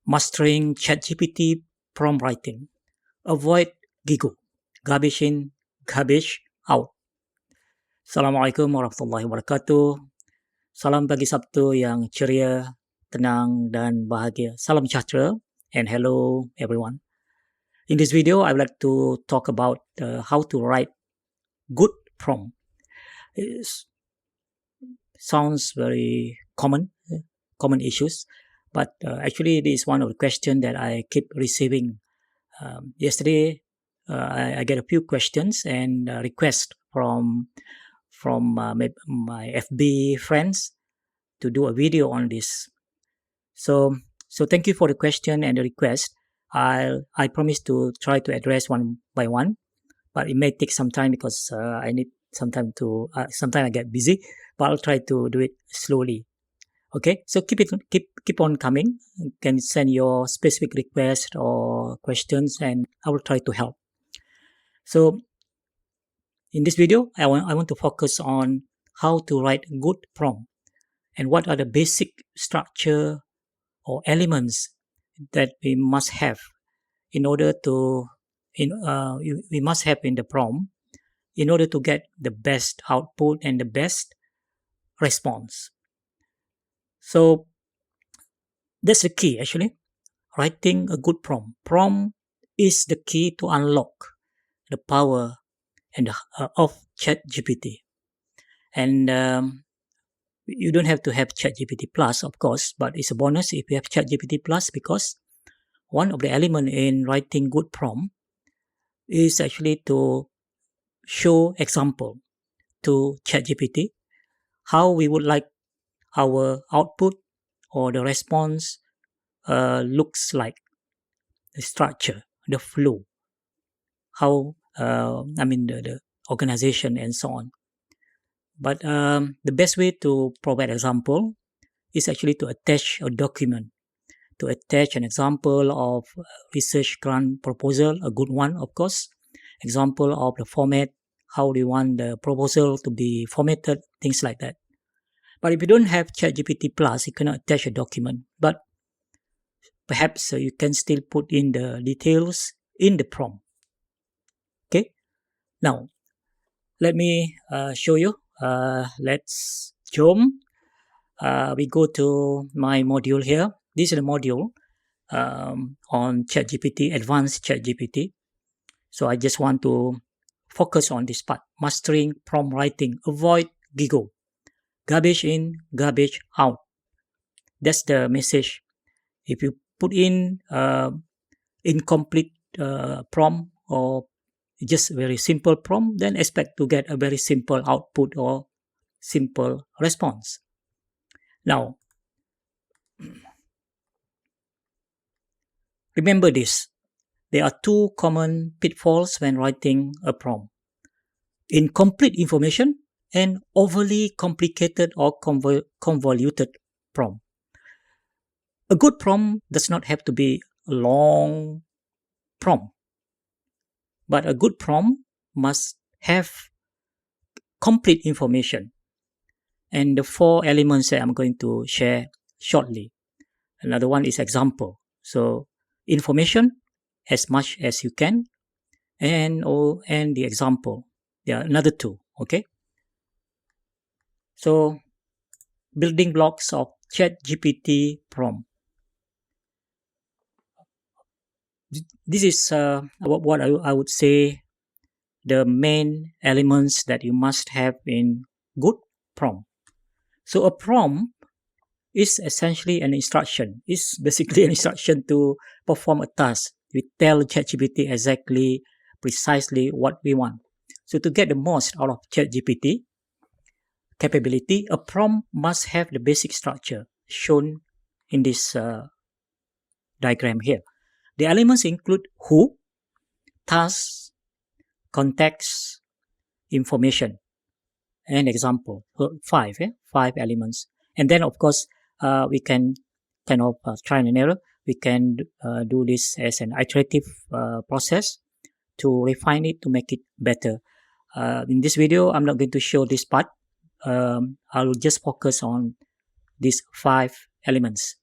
Mastering ChatGPT prompt writing. Avoid gigo. Garbage in, garbage out. Assalamualaikum warahmatullahi wabarakatuh. Salam pagi Sabtu yang ceria, tenang dan bahagia. Salam sejahtera and hello everyone. In this video, I would like to talk about how to write good prompt. It sounds very common issues, but actually it is one of the questions that I keep receiving. Yesterday, I get a few questions and requests from my FB friends to do a video on this. So thank you for the question and the request. I promise to try to address one by one, but it may take some time because I need some time to. Sometimes I get busy, but I'll try to do it slowly. Okay, so keep on coming. You can send your specific request or questions, and I will try to help. So in this video, I want to focus on how to write good prompt and what are the basic structure or elements that we must have in order to we must have in the prompt in order to get the best output and the best response. So that's the key actually. Writing a good prompt. Prompt is the key to unlock the power and of ChatGPT. And you don't have to have ChatGPT Plus, of course, but it's a bonus if you have ChatGPT Plus because one of the elements in writing good prompt is actually to show example to ChatGPT how we would like our output or the response looks like, the structure, the flow, how the organization and so on. But the best way to provide example is actually to attach a document, to attach an example of research grant proposal, a good one, of course, example of the format, how do you want the proposal to be formatted, things like that. But if you don't have ChatGPT Plus, you cannot attach a document. But perhaps you can still put in the details in the prompt. Okay. Now, let me show you. Let's zoom. We go to my module here. This is the module on ChatGPT, Advanced ChatGPT. So I just want to focus on this part. Mastering prompt writing. Avoid gigo. Garbage in, garbage out. That's the message. If you put in incomplete prompt or just very simple prompt, then expect to get a very simple output or simple response. Now, remember this. There are two common pitfalls when writing a prompt. Incomplete information and overly complicated or convoluted prompt. A good prompt does not have to be a long prompt, but a good prompt must have complete information. And the four elements that I'm going to share shortly. Another one is example. So information as much as you can, and the example. There are another two. Okay. So building blocks of ChatGPT prompt. This is what I would say the main elements that you must have in good prompt. So a prompt is essentially an instruction. It's basically an instruction to perform a task. We tell ChatGPT exactly, precisely what we want. So to get the most out of ChatGPT capability, a prompt must have the basic structure shown in this diagram here. The elements include who, task, context, information, and example. So five elements. And then, of course, we can kind of try and error. We can do this as an iterative process to refine it, to make it better. In this video, I'm not going to show this part. I'll just focus on these 5 elements.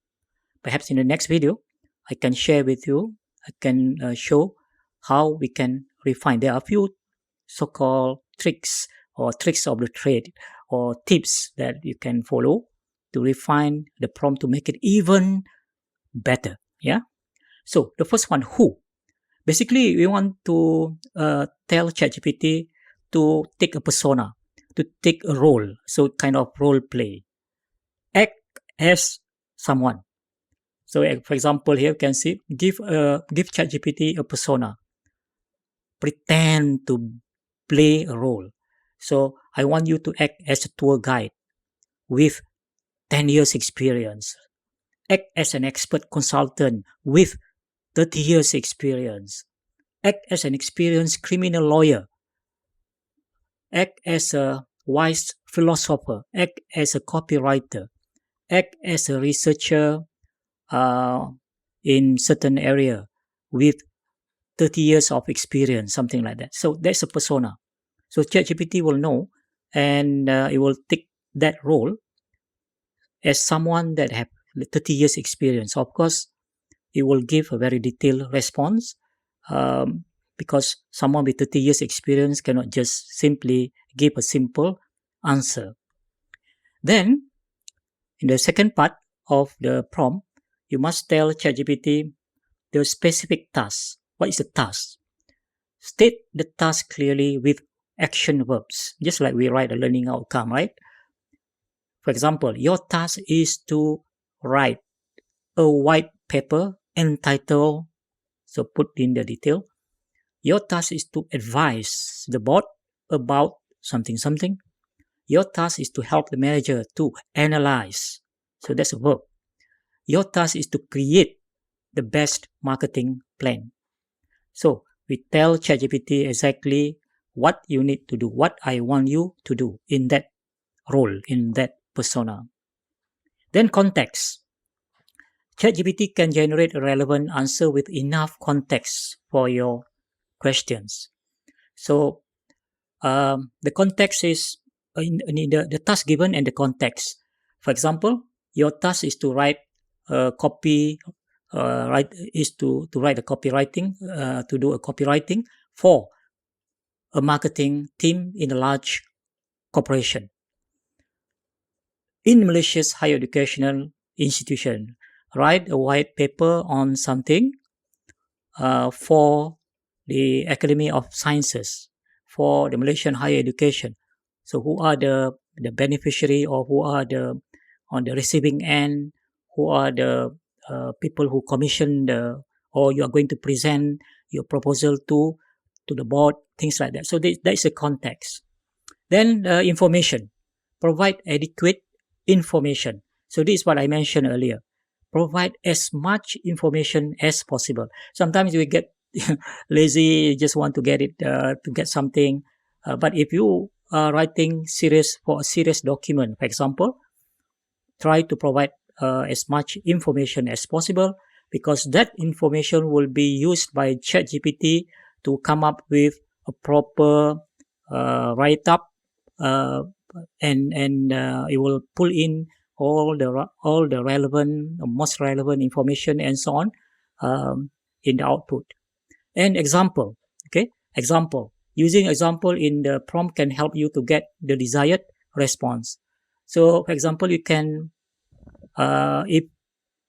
Perhaps in the next video, I can share with you. I can show how we can refine. There are a few so-called tricks or tricks of the trade or tips that you can follow to refine the prompt to make it even better. Yeah. So the first one, who. Basically, we want to tell ChatGPT to take a persona, to take a role. So kind of role play. Act as someone. So for example, here you can see, give ChatGPT a persona. Pretend to play a role. So I want you to act as a tour guide with 10 years experience. Act as an expert consultant with 30 years experience. Act as an experienced criminal lawyer. Act as a wise philosopher. Act as a copywriter. Act as a researcher uh, in certain area with 30 years of experience, something like that. So that's a persona. So ChatGPT will know, and it will take that role as someone that have 30 years experience. Of course, it will give a very detailed response, because someone with 30 years experience cannot just simply give a simple answer. Then, in the second part of the prompt, you must tell ChatGPT the specific task. What is the task? State the task clearly with action verbs, just like we write a learning outcome, right? For example, your task is to write a white paper entitled, so put in the detail. Your task is to advise the board about something something. Your task is to help the manager to analyze. So that's a verb. Your task is to create the best marketing plan. So we tell ChatGPT exactly what you need to do, what I want you to do in that role, in that persona. Then context. ChatGPT can generate a relevant answer with enough context for your questions. So the context is in the task given and the context. For example, your task is to write a copy, to write a copywriting, to do a copywriting for a marketing team in a large corporation. In Malaysia's higher educational institution, write a white paper on something for the Academy of Sciences, for the Malaysian higher education. So who are the beneficiary, or who are the on the receiving end, who are the people who commission the, or you are going to present your proposal to the board, things like that. So that is the context. Then information. Provide adequate information. So this is what I mentioned earlier. Provide as much information as possible. Sometimes we get lazy, just want to get it, to get something. But if you are writing for a serious document, for example, try to provide as much information as possible, because that information will be used by ChatGPT to come up with a proper write-up, uh, and it will pull in all the relevant, most relevant information and so on, in the output. And example, okay, example. Using example in the prompt can help you to get the desired response. So, for example, you can, if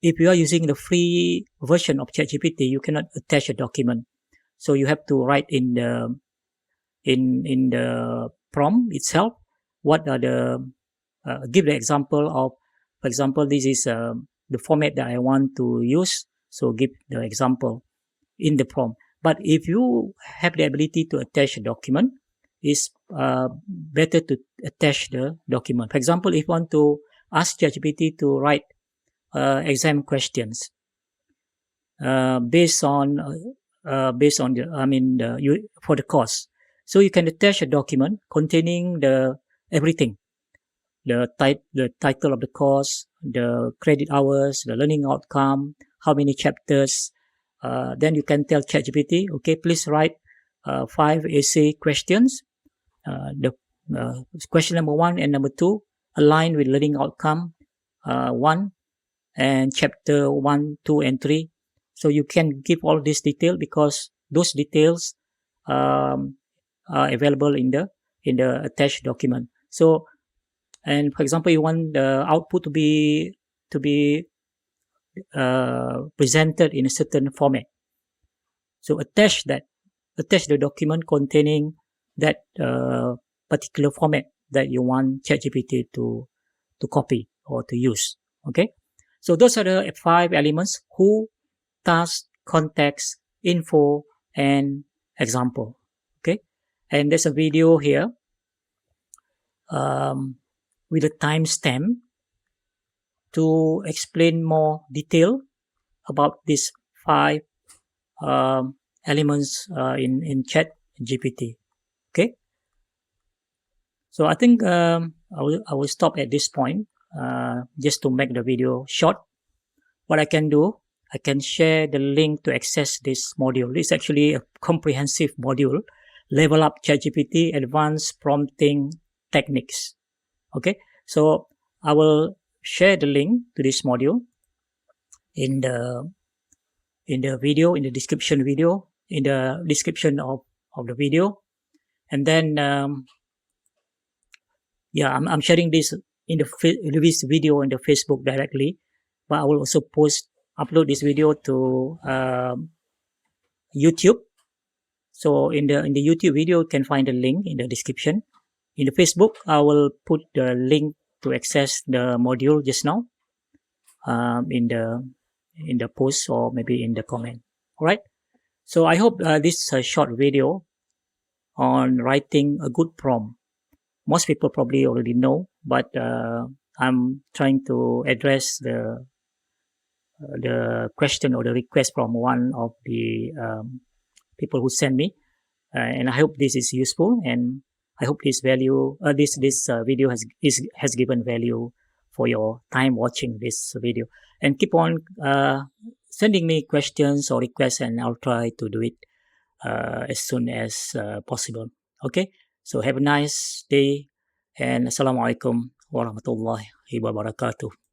you are using the free version of ChatGPT, you cannot attach a document. So you have to write in the prompt itself what are the give the example of, for example, this is the format that I want to use. So give the example in the prompt. But if you have the ability to attach a document, it's better to attach the document. For example, if you want to ask ChatGPT to write exam questions based on for the course, so you can attach a document containing the everything, the title of the course, the credit hours, the learning outcome, how many chapters. Then you can tell ChatGPT, okay, please write 5 essay questions. The question number 1 and number 2 align with learning outcome 1 and chapter 1, 2, and 3. So you can give all this detail because those details um, are available in the attached document. So, and for example, you want the output to be presented in a certain format. So attach the document containing that particular format that you want ChatGPT to copy or to use. Okay, so those are the 5 elements: who, task, context, info, and example. Okay, and there's a video here um, with a timestamp to explain more detail about these 5 elements in Chat GPT. Okay, so I think I will stop at this point just to make the video short. What I can do, I can share the link to access this module. It's actually a comprehensive module, Level Up ChatGPT Advanced Prompting Techniques. Okay, so I will share the link to this module in the video, in the description video, in the description of the video, and then yeah, I'm sharing this in this video in the Facebook directly, but I will also upload this video to YouTube. So in the YouTube video, you can find the link in the description. In the Facebook, I will put the link to access the module just now in the post or maybe in the comment. All right. So I hope this short video on writing a good prompt. Most people probably already know, but I'm trying to address the question or the request from one of the people who sent me, and I hope this is useful, and I hope this video has given value for your time watching this video, and keep on sending me questions or requests, and I'll try to do it as soon as possible. Okay, so have a nice day, and assalamualaikum warahmatullahi wabarakatuh.